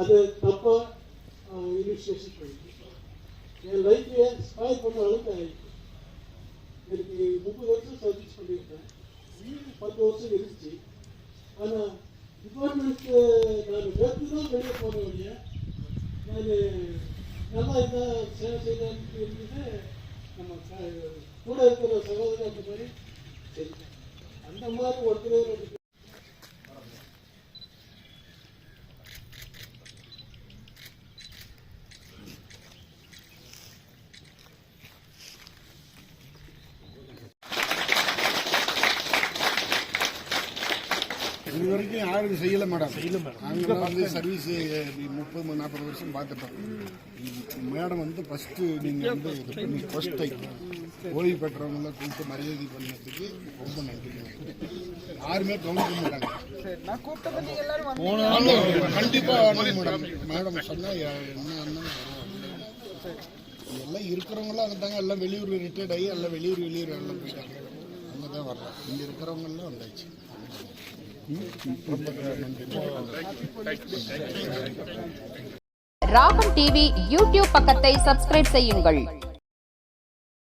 அது தப்பாக இனிஷியேஷன் பண்ணிட்டு என் லைஃப்பையே ஸ்பாயில் பண்ண அளவுக்கு ஆகிடுச்சு. எனக்கு 30 வருஷம் சர்வீஸ் பண்ணியிருக்கேன், 10 வருஷம் இருந்துச்சு. ஆனால் டிபார்ட்மெண்ட்டு நான் வெறுத்து தான் வெளியே போன வழியா நான் நல்லா இருந்தால் சேவை செய்யலான்னு இருந்தது. நம்ம கூட இருக்கிற சகோதரர் அந்த மாதிரி சரி அந்த மாதிரி ஒருத்தர் இது வரைக்கும் யாரும் செய்யலை மேடம். நாங்கள் வந்து சர்வீஸ் 30-40 வருஷம் பார்த்துட்டோம். மேடம் வந்து ஃபஸ்ட்டு நீங்கள் வந்து இது பண்ணி ஃபஸ்ட் டைம் ஓய்வு பெற்றவங்கள கூப்பிட்டு மரியாதை பண்ணதுக்கு ரொம்ப நன்றி. யாருமே கவனிக்க மாட்டாங்க. கண்டிப்பாக வரணும் மேடம். மேடம் சொன்னால் என்ன எல்லாம் இருக்கிறவங்களாம் வந்துட்டாங்க. எல்லாம் வெளியூர் ரிட்டையர்ட் ஆகி எல்லாம் வெளியூர் எல்லாம் போயிட்டாங்க. அங்கே தான் வரலாம். இங்கே இருக்கிறவங்கெல்லாம் வந்தாச்சு. ராகம் டிவி யூடியூப் பக்கத்தை சப்ஸ்கிரைப் செய்யுங்கள்.